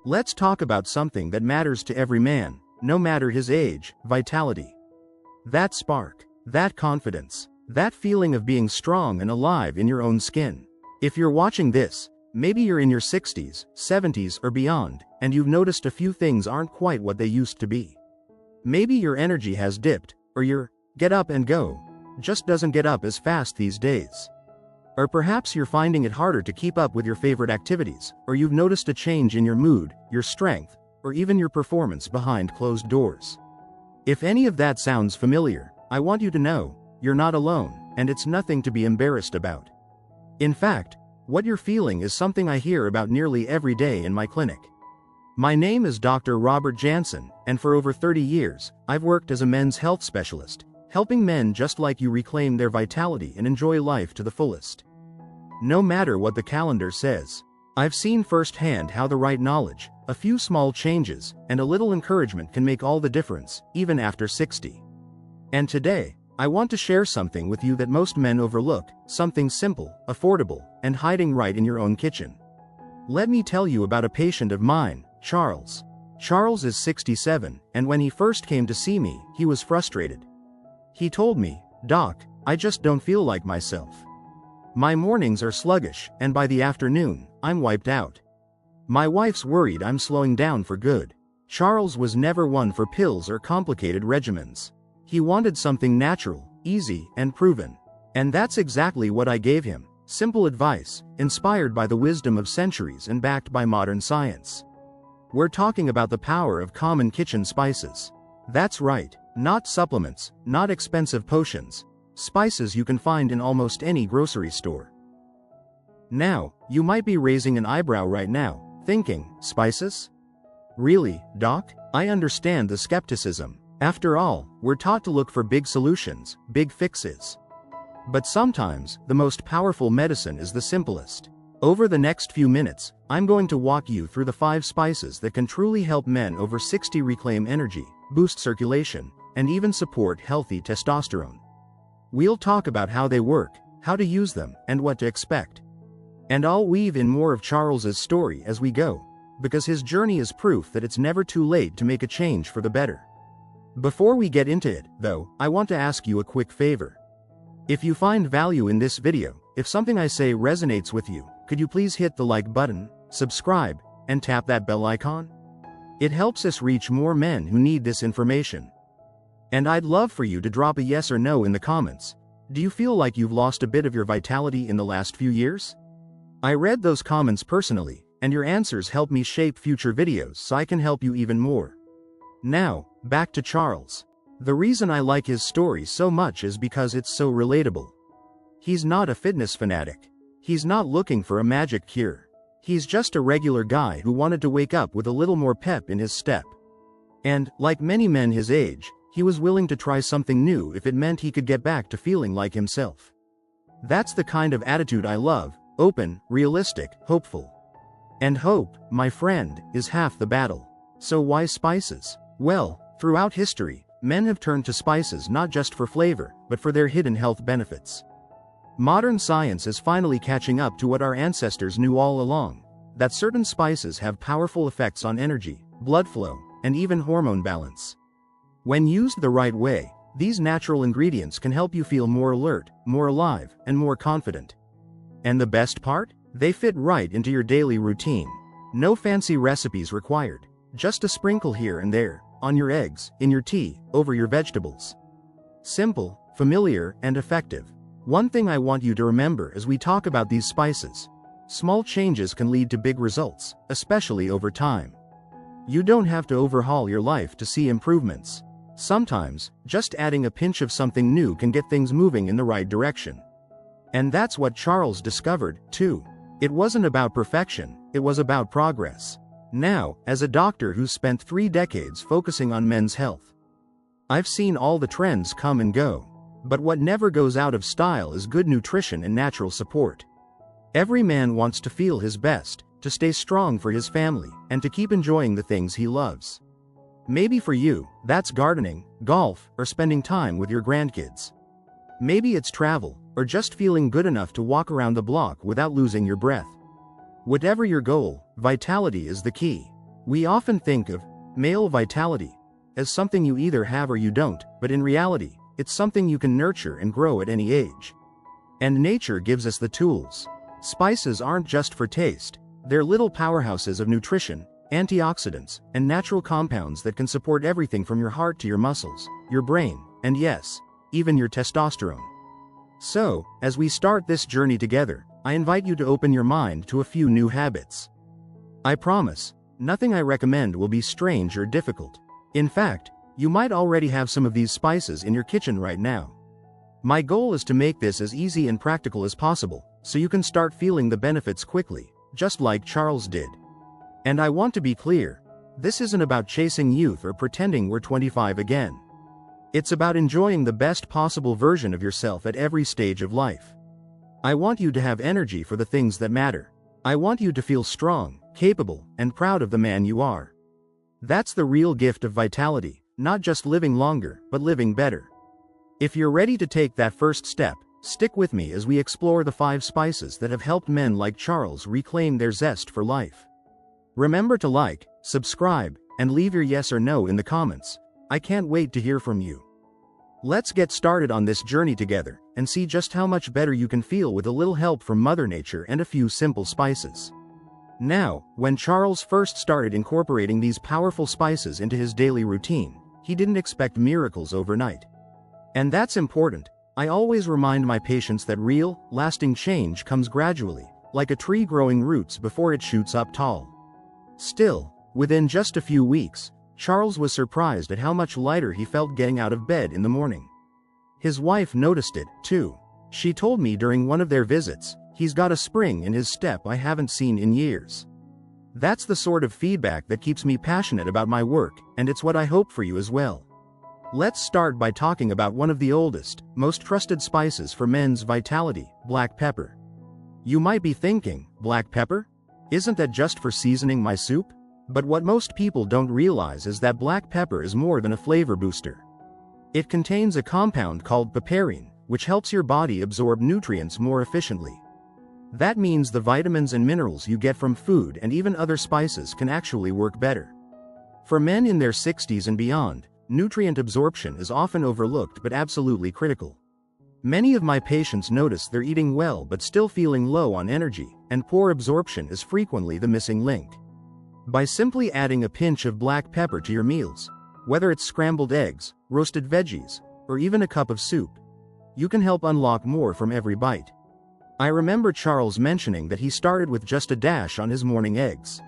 Let's talk about something that matters to every man, no matter his age: vitality. That spark, that confidence, that feeling of being strong and alive in your own skin. If you're watching this, maybe you're in your 60s, 70s, or beyond, and you've noticed a few things aren't quite what they used to be. Maybe your energy has dipped, or your get up and go just doesn't get up as fast these days. Or perhaps you're finding it harder to keep up with your favorite activities, or you've noticed a change in your mood, your strength, or even your performance behind closed doors. If any of that sounds familiar, I want you to know, you're not alone, and it's nothing to be embarrassed about. In fact, what you're feeling is something I hear about nearly every day in my clinic. My name is Dr. Robert Jansen, and for over 30 years, I've worked as a men's health specialist, helping men just like you reclaim their vitality and enjoy life to the fullest. No matter what the calendar says, I've seen firsthand how the right knowledge, a few small changes, and a little encouragement can make all the difference, even after 60. And today, I want to share something with you that most men overlook, something simple, affordable, and hiding right in your own kitchen. Let me tell you about a patient of mine, Charles. Charles is 67, and when he first came to see me, he was frustrated. He told me, "Doc, I just don't feel like myself. My mornings are sluggish, and by the afternoon, I'm wiped out. My wife's worried I'm slowing down for good." Charles was never one for pills or complicated regimens. He wanted something natural, easy, and proven. And that's exactly what I gave him: simple advice, inspired by the wisdom of centuries and backed by modern science. We're talking about the power of common kitchen spices. That's right, not supplements, not expensive potions. Spices you can find in almost any grocery store. Now, you might be raising an eyebrow right now, thinking, spices? Really, Doc? I understand the skepticism. After all, we're taught to look for big solutions, big fixes. But sometimes, the most powerful medicine is the simplest. Over the next few minutes, I'm going to walk you through the 5 spices that can truly help men over 60 reclaim energy, boost circulation, and even support healthy testosterone. We'll talk about how they work, how to use them, and what to expect. And I'll weave in more of Charles's story as we go, because his journey is proof that it's never too late to make a change for the better. Before we get into it, though, I want to ask you a quick favor. If you find value in this video, if something I say resonates with you, could you please hit the like button, subscribe, and tap that bell icon? It helps us reach more men who need this information. And I'd love for you to drop a yes or no in the comments. Do you feel like you've lost a bit of your vitality in the last few years? I read those comments personally, and your answers help me shape future videos so I can help you even more. Now, back to Charles. The reason I like his story so much is because it's so relatable. He's not a fitness fanatic. He's not looking for a magic cure. He's just a regular guy who wanted to wake up with a little more pep in his step. And, like many men his age, he was willing to try something new if it meant he could get back to feeling like himself. That's the kind of attitude I love: open, realistic, hopeful. And hope, my friend, is half the battle. So why spices? Well, throughout history, men have turned to spices not just for flavor, but for their hidden health benefits. Modern science is finally catching up to what our ancestors knew all along: that certain spices have powerful effects on energy, blood flow, and even hormone balance. When used the right way, these natural ingredients can help you feel more alert, more alive, and more confident. And the best part? They fit right into your daily routine. No fancy recipes required. Just a sprinkle here and there, on your eggs, in your tea, over your vegetables. Simple, familiar, and effective. One thing I want you to remember as we talk about these spices: small changes can lead to big results, especially over time. You don't have to overhaul your life to see improvements. Sometimes, just adding a pinch of something new can get things moving in the right direction. And that's what Charles discovered, too. It wasn't about perfection, it was about progress. Now, as a doctor who's spent 3 decades focusing on men's health, I've seen all the trends come and go. But what never goes out of style is good nutrition and natural support. Every man wants to feel his best, to stay strong for his family, and to keep enjoying the things he loves. Maybe for you, that's gardening, golf, or spending time with your grandkids. Maybe it's travel, or just feeling good enough to walk around the block without losing your breath. Whatever your goal, vitality is the key. We often think of male vitality as something you either have or you don't, but in reality, it's something you can nurture and grow at any age. And nature gives us the tools. Spices aren't just for taste, they're little powerhouses of nutrition, antioxidants, and natural compounds that can support everything from your heart to your muscles, your brain, and yes, even your testosterone. So, as we start this journey together, I invite you to open your mind to a few new habits. I promise, nothing I recommend will be strange or difficult. In fact, you might already have some of these spices in your kitchen right now. My goal is to make this as easy and practical as possible, so you can start feeling the benefits quickly, just like Charles did. And I want to be clear, this isn't about chasing youth or pretending we're 25 again. It's about enjoying the best possible version of yourself at every stage of life. I want you to have energy for the things that matter. I want you to feel strong, capable, and proud of the man you are. That's the real gift of vitality, not just living longer, but living better. If you're ready to take that first step, stick with me as we explore the 5 spices that have helped men like Charles reclaim their zest for life. Remember to like, subscribe, and leave your yes or no in the comments. I can't wait to hear from you. Let's get started on this journey together and see just how much better you can feel with a little help from Mother Nature and a few simple spices. Now, when Charles first started incorporating these powerful spices into his daily routine, he didn't expect miracles overnight. And that's important. I always remind my patients that real, lasting change comes gradually, like a tree growing roots before it shoots up tall. Still, within just a few weeks, Charles was surprised at how much lighter he felt getting out of bed in the morning. His wife noticed it, too. She told me during one of their visits, "He's got a spring in his step I haven't seen in years." That's the sort of feedback that keeps me passionate about my work, and it's what I hope for you as well. Let's start by talking about one of the oldest, most trusted spices for men's vitality, black pepper. You might be thinking, black pepper? Isn't that just for seasoning my soup? But what most people don't realize is that black pepper is more than a flavor booster. It contains a compound called piperine, which helps your body absorb nutrients more efficiently. That means the vitamins and minerals you get from food and even other spices can actually work better. For men in their 60s and beyond, nutrient absorption is often overlooked but absolutely critical. Many of my patients notice they're eating well but still feeling low on energy, and poor absorption is frequently the missing link. By simply adding a pinch of black pepper to your meals, whether it's scrambled eggs, roasted veggies, or even a cup of soup, you can help unlock more from every bite. I remember Charles mentioning that he started with just a dash on his morning eggs.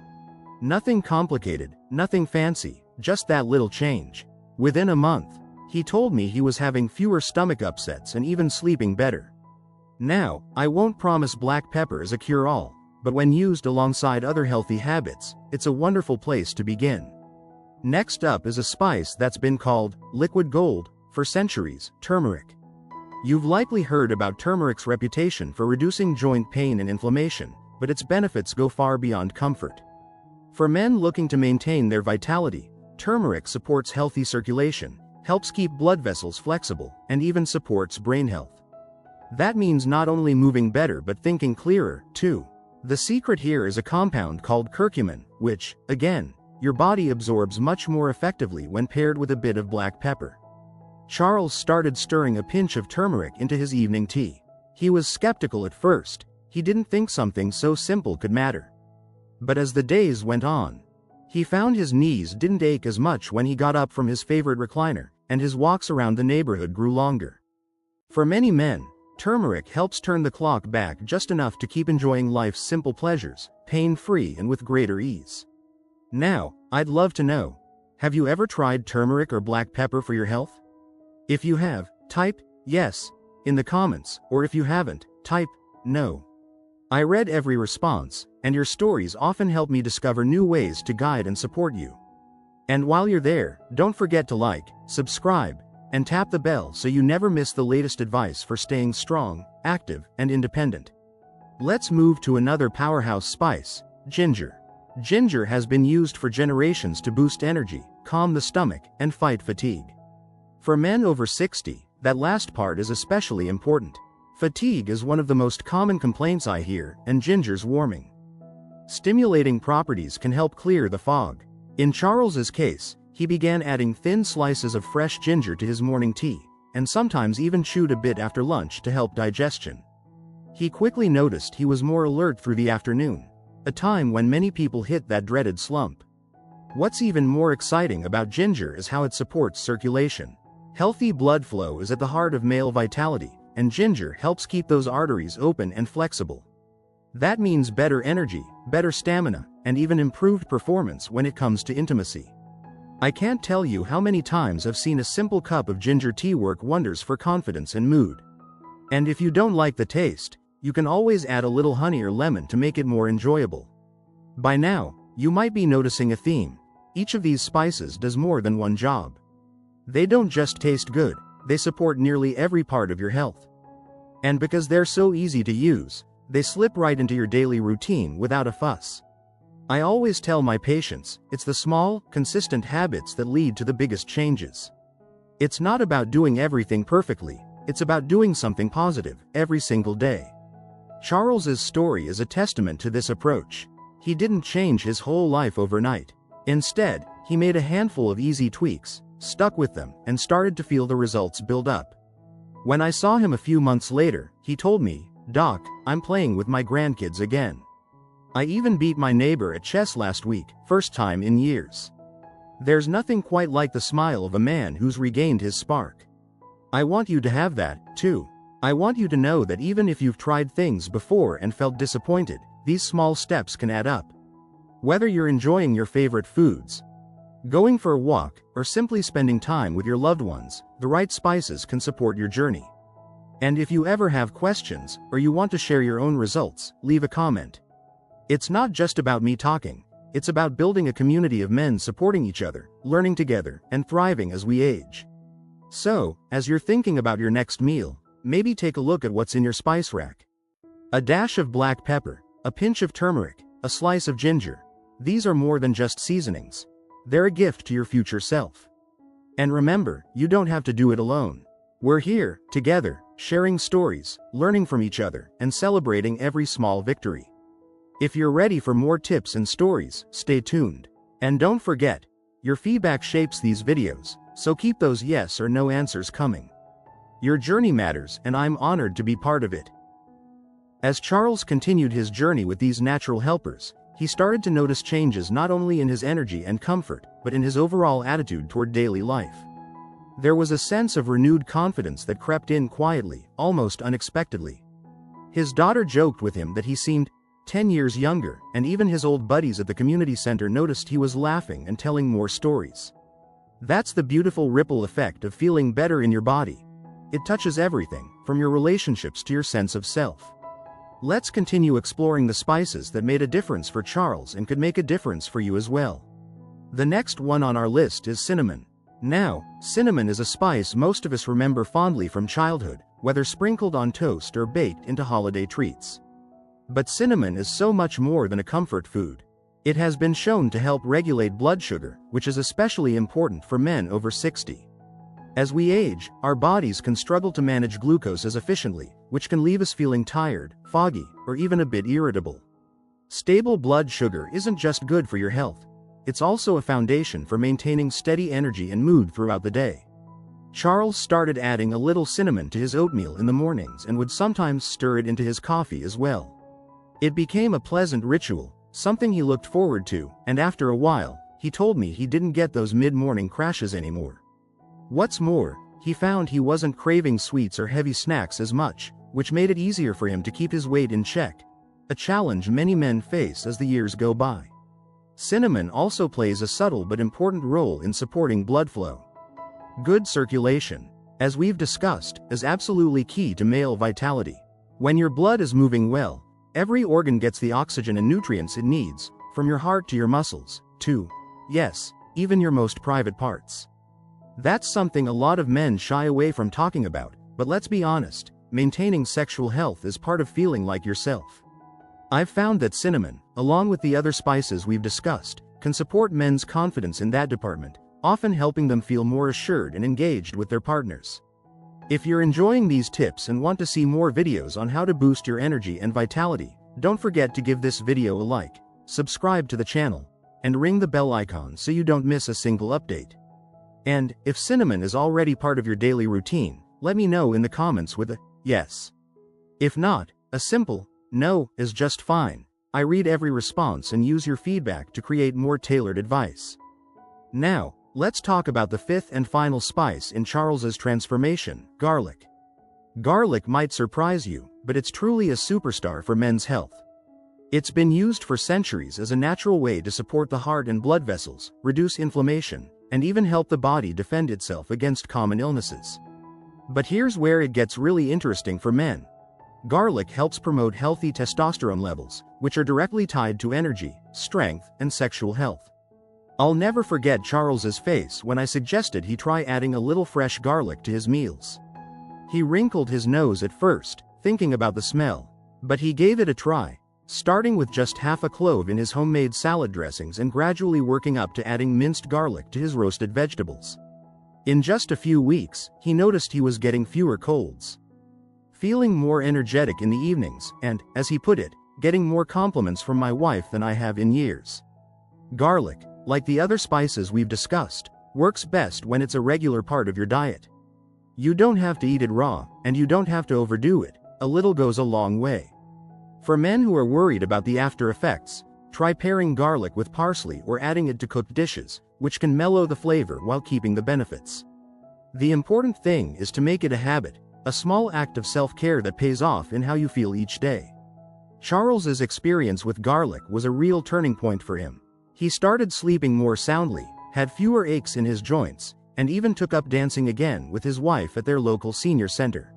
Nothing complicated, nothing fancy, just that little change. Within a month, he told me he was having fewer stomach upsets and even sleeping better. Now, I won't promise black pepper is a cure-all, but when used alongside other healthy habits, it's a wonderful place to begin. Next up is a spice that's been called liquid gold for centuries, turmeric. You've likely heard about turmeric's reputation for reducing joint pain and inflammation, but its benefits go far beyond comfort. For men looking to maintain their vitality, turmeric supports healthy circulation, helps keep blood vessels flexible, and even supports brain health. That means not only moving better but thinking clearer, too. The secret here is a compound called curcumin, which, again, your body absorbs much more effectively when paired with a bit of black pepper. Charles started stirring a pinch of turmeric into his evening tea. He was skeptical at first. He didn't think something so simple could matter. But as the days went on, he found his knees didn't ache as much when he got up from his favorite recliner, and his walks around the neighborhood grew longer. For many men, turmeric helps turn the clock back just enough to keep enjoying life's simple pleasures, pain-free and with greater ease. Now, I'd love to know, have you ever tried turmeric or black pepper for your health? If you have, type yes in the comments, or if you haven't, type no. I read every response, and your stories often help me discover new ways to guide and support you. And while you're there, don't forget to like, subscribe, and tap the bell so you never miss the latest advice for staying strong, active, and independent. Let's move to another powerhouse spice, ginger. Ginger has been used for generations to boost energy, calm the stomach, and fight fatigue. For men over 60, that last part is especially important. Fatigue is one of the most common complaints I hear, and ginger's warming, stimulating properties can help clear the fog. In Charles's case, he began adding thin slices of fresh ginger to his morning tea, and sometimes even chewed a bit after lunch to help digestion. He quickly noticed he was more alert through the afternoon, a time when many people hit that dreaded slump. What's even more exciting about ginger is how it supports circulation. Healthy blood flow is at the heart of male vitality, and ginger helps keep those arteries open and flexible. That means better energy, better stamina, and even improved performance when it comes to intimacy. I can't tell you how many times I've seen a simple cup of ginger tea work wonders for confidence and mood. And if you don't like the taste, you can always add a little honey or lemon to make it more enjoyable. By now, you might be noticing a theme. Each of these spices does more than one job. They don't just taste good, they support nearly every part of your health. And because they're so easy to use, they slip right into your daily routine without a fuss. I always tell my patients, it's the small, consistent habits that lead to the biggest changes. It's not about doing everything perfectly, it's about doing something positive every single day. Charles's story is a testament to this approach. He didn't change his whole life overnight. Instead, he made a handful of easy tweaks, stuck with them, and started to feel the results build up. When I saw him a few months later, he told me, "Doc, I'm playing with my grandkids again. I even beat my neighbor at chess last week, first time in years." There's nothing quite like the smile of a man who's regained his spark. I want you to have that, too. I want you to know that even if you've tried things before and felt disappointed, these small steps can add up. Whether you're enjoying your favorite foods, going for a walk, or simply spending time with your loved ones, the right spices can support your journey. And if you ever have questions, or you want to share your own results, leave a comment. It's not just about me talking, it's about building a community of men supporting each other, learning together, and thriving as we age. So, as you're thinking about your next meal, maybe take a look at what's in your spice rack. A dash of black pepper, a pinch of turmeric, a slice of ginger. These are more than just seasonings. They're a gift to your future self. And remember, you don't have to do it alone. We're here, together, sharing stories, learning from each other, and celebrating every small victory. If you're ready for more tips and stories, stay tuned. And don't forget, your feedback shapes these videos, so keep those yes or no answers coming. Your journey matters, and I'm honored to be part of it. As Charles continued his journey with these natural helpers, he started to notice changes not only in his energy and comfort, but in his overall attitude toward daily life. There was a sense of renewed confidence that crept in quietly, almost unexpectedly. His daughter joked with him that he seemed 10 years younger, and even his old buddies at the community center noticed he was laughing and telling more stories. That's the beautiful ripple effect of feeling better in your body. It touches everything, from your relationships to your sense of self. Let's continue exploring the spices that made a difference for Charles and could make a difference for you as well. The next one on our list is cinnamon. Now, cinnamon is a spice most of us remember fondly from childhood, whether sprinkled on toast or baked into holiday treats. But cinnamon is so much more than a comfort food. It has been shown to help regulate blood sugar, which is especially important for men over 60. As we age, our bodies can struggle to manage glucose as efficiently, which can leave us feeling tired, foggy, or even a bit irritable. Stable blood sugar isn't just good for your health, it's also a foundation for maintaining steady energy and mood throughout the day. Charles started adding a little cinnamon to his oatmeal in the mornings and would sometimes stir it into his coffee as well. It became a pleasant ritual, something he looked forward to, and after a while, he told me he didn't get those mid-morning crashes anymore. What's more, he found he wasn't craving sweets or heavy snacks as much, which made it easier for him to keep his weight in check, a challenge many men face as the years go by. Cinnamon also plays a subtle but important role in supporting blood flow. Good circulation, as we've discussed, is absolutely key to male vitality. When your blood is moving well, every organ gets the oxygen and nutrients it needs, from your heart to your muscles, to, yes, even your most private parts. That's something a lot of men shy away from talking about, but let's be honest, maintaining sexual health is part of feeling like yourself. I've found that cinnamon, along with the other spices we've discussed, can support men's confidence in that department, often helping them feel more assured and engaged with their partners. If you're enjoying these tips and want to see more videos on how to boost your energy and vitality, don't forget to give this video a like, subscribe to the channel, and ring the bell icon so you don't miss a single update. And, if cinnamon is already part of your daily routine, let me know in the comments with a yes. If not, a simple no is just fine. I read every response and use your feedback to create more tailored advice. Now, let's talk about the fifth and final spice in Charles's transformation, garlic. Garlic might surprise you, but it's truly a superstar for men's health. It's been used for centuries as a natural way to support the heart and blood vessels, reduce inflammation, and even help the body defend itself against common illnesses. But here's where it gets really interesting for men. Garlic helps promote healthy testosterone levels, which are directly tied to energy, strength, and sexual health. I'll never forget Charles's face when I suggested he try adding a little fresh garlic to his meals. He wrinkled his nose at first, thinking about the smell, but he gave it a try, starting with just half a clove in his homemade salad dressings and gradually working up to adding minced garlic to his roasted vegetables. In just a few weeks, he noticed he was getting fewer colds, feeling more energetic in the evenings, and, as he put it, getting more compliments from my wife than I have in years. Garlic, like the other spices we've discussed, works best when it's a regular part of your diet. You don't have to eat it raw, and you don't have to overdo it. A little goes a long way. For men who are worried about the after effects, try pairing garlic with parsley or adding it to cooked dishes, which can mellow the flavor while keeping the benefits. The important thing is to make it a habit, a small act of self-care that pays off in how you feel each day. Charles's experience with garlic was a real turning point for him. He started sleeping more soundly, had fewer aches in his joints, and even took up dancing again with his wife at their local senior center.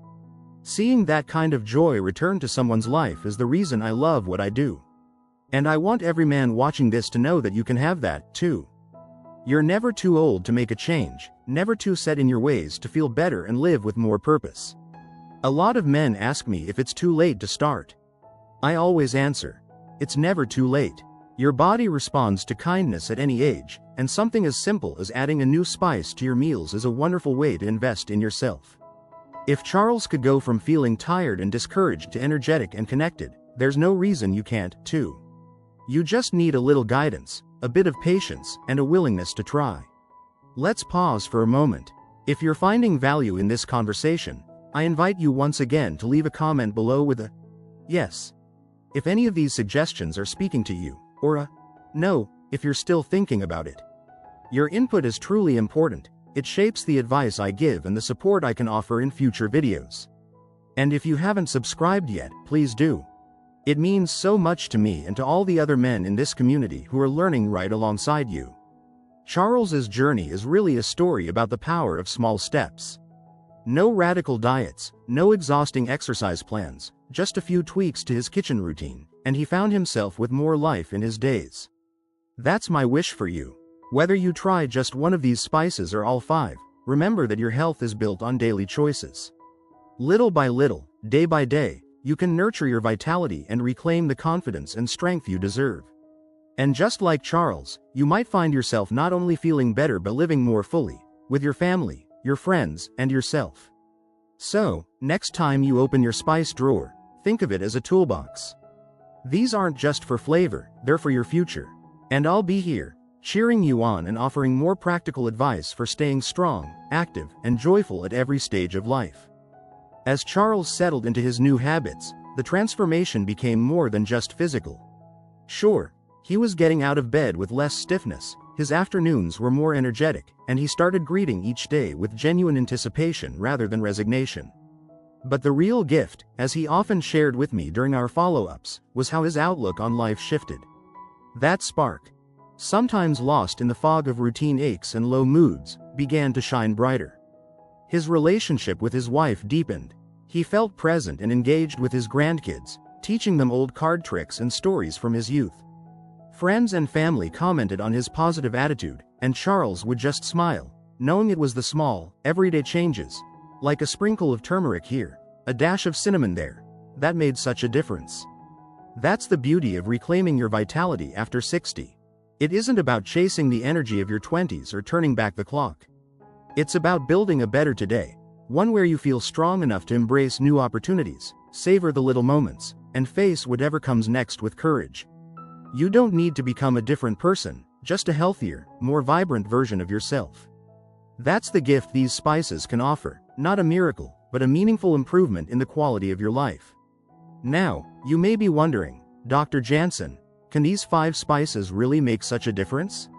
Seeing that kind of joy return to someone's life is the reason I love what I do. And I want every man watching this to know that you can have that, too. You're never too old to make a change, never too set in your ways to feel better and live with more purpose. A lot of men ask me if it's too late to start. I always answer, it's never too late. Your body responds to kindness at any age, and something as simple as adding a new spice to your meals is a wonderful way to invest in yourself. If Charles could go from feeling tired and discouraged to energetic and connected, there's no reason you can't, too. You just need a little guidance, a bit of patience, and a willingness to try. Let's pause for a moment. If you're finding value in this conversation, I invite you once again to leave a comment below with a yes if any of these suggestions are speaking to you, or a no if you're still thinking about it. Your input is truly important. It shapes the advice I give and the support I can offer in future videos. And if you haven't subscribed yet, please do. It means so much to me and to all the other men in this community who are learning right alongside you. Charles's journey is really a story about the power of small steps. No radical diets, no exhausting exercise plans, just a few tweaks to his kitchen routine, and he found himself with more life in his days. That's my wish for you. Whether you try just one of these spices or all 5, remember that your health is built on daily choices. Little by little, day by day, you can nurture your vitality and reclaim the confidence and strength you deserve. And just like Charles, you might find yourself not only feeling better but living more fully, with your family, your friends, and yourself. So, next time you open your spice drawer, think of it as a toolbox. These aren't just for flavor, they're for your future. And I'll be here, cheering you on and offering more practical advice for staying strong, active, and joyful at every stage of life. As Charles settled into his new habits, the transformation became more than just physical. Sure, he was getting out of bed with less stiffness, his afternoons were more energetic, and he started greeting each day with genuine anticipation rather than resignation. But the real gift, as he often shared with me during our follow-ups, was how his outlook on life shifted. That spark, sometimes lost in the fog of routine aches and low moods, began to shine brighter. His relationship with his wife deepened. He felt present and engaged with his grandkids, teaching them old card tricks and stories from his youth. Friends and family commented on his positive attitude, and Charles would just smile, knowing it was the small, everyday changes, like a sprinkle of turmeric here, a dash of cinnamon there, that made such a difference. That's the beauty of reclaiming your vitality after 60. It isn't about chasing the energy of your 20s or turning back the clock. It's about building a better today, one where you feel strong enough to embrace new opportunities, savor the little moments, and face whatever comes next with courage. You don't need to become a different person, just a healthier, more vibrant version of yourself. That's the gift these spices can offer, not a miracle, but a meaningful improvement in the quality of your life. Now, you may be wondering, Dr. Jansen, can these 5 spices really make such a difference?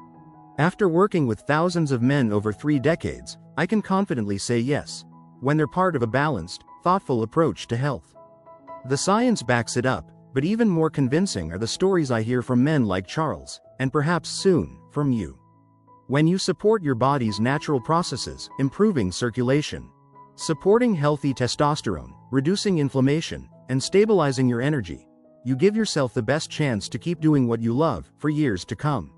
After working with thousands of men over 3 decades, I can confidently say yes, when they're part of a balanced, thoughtful approach to health. The science backs it up, but even more convincing are the stories I hear from men like Charles, and perhaps soon, from you. When you support your body's natural processes, improving circulation, supporting healthy testosterone, reducing inflammation, and stabilizing your energy, you give yourself the best chance to keep doing what you love for years to come.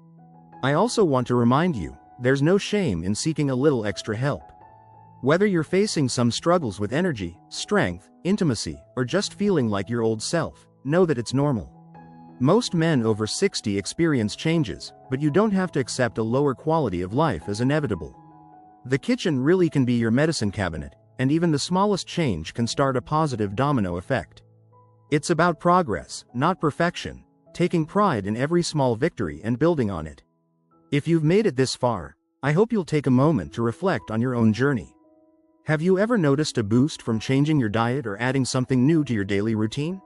I also want to remind you, there's no shame in seeking a little extra help. Whether you're facing some struggles with energy, strength, intimacy, or just feeling like your old self, know that it's normal. Most men over 60 experience changes, but you don't have to accept a lower quality of life as inevitable. The kitchen really can be your medicine cabinet, and even the smallest change can start a positive domino effect. It's about progress, not perfection, taking pride in every small victory and building on it. If you've made it this far, I hope you'll take a moment to reflect on your own journey. Have you ever noticed a boost from changing your diet or adding something new to your daily routine?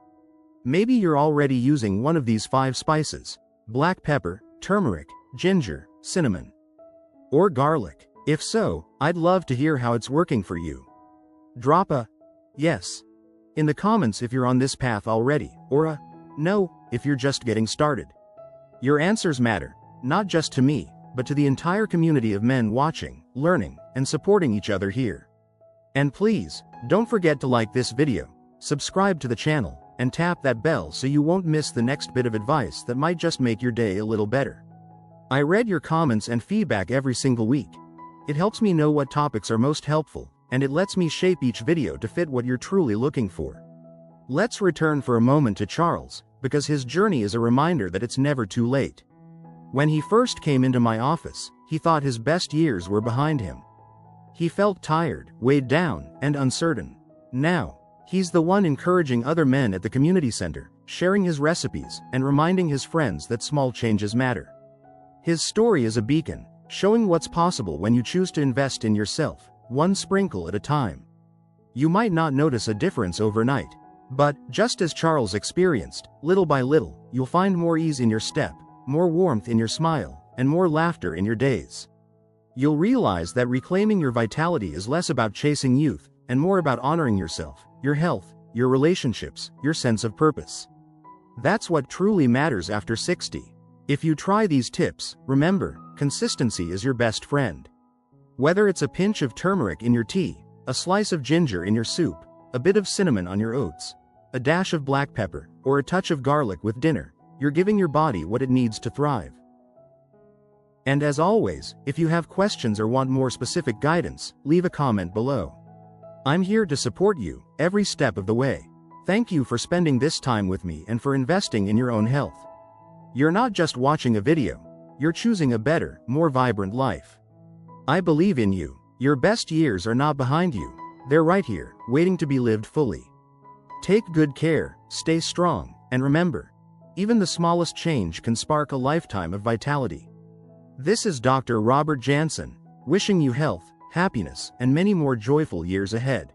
Maybe you're already using one of these 5 spices: black pepper, turmeric, ginger, cinnamon, or garlic. If so, I'd love to hear how it's working for you. Drop a yes in the comments if you're on this path already, or a no if you're just getting started. Your answers matter, not just to me, but to the entire community of men watching, learning, and supporting each other here. And please, don't forget to like this video, subscribe to the channel, and tap that bell so you won't miss the next bit of advice that might just make your day a little better. I read your comments and feedback every single week. It helps me know what topics are most helpful, and it lets me shape each video to fit what you're truly looking for. Let's return for a moment to Charles, because his journey is a reminder that it's never too late. When he first came into my office, he thought his best years were behind him. He felt tired, weighed down, and uncertain. Now, he's the one encouraging other men at the community center, sharing his recipes, and reminding his friends that small changes matter. His story is a beacon, showing what's possible when you choose to invest in yourself, one sprinkle at a time. You might not notice a difference overnight, but, just as Charles experienced, little by little, you'll find more ease in your step, more warmth in your smile, and more laughter in your days. You'll realize that reclaiming your vitality is less about chasing youth, and more about honoring yourself, your health, your relationships, your sense of purpose. That's what truly matters after 60. If you try these tips, remember, consistency is your best friend. Whether it's a pinch of turmeric in your tea, a slice of ginger in your soup, a bit of cinnamon on your oats, a dash of black pepper, or a touch of garlic with dinner, you're giving your body what it needs to thrive. And as always, if you have questions or want more specific guidance, leave a comment below. I'm here to support you, every step of the way. Thank you for spending this time with me and for investing in your own health. You're not just watching a video, you're choosing a better, more vibrant life. I believe in you. Your best years are not behind you. They're right here, waiting to be lived fully. Take good care, stay strong, and remember, even the smallest change can spark a lifetime of vitality. This is Dr. Robert Jansen, wishing you health, happiness, and many more joyful years ahead.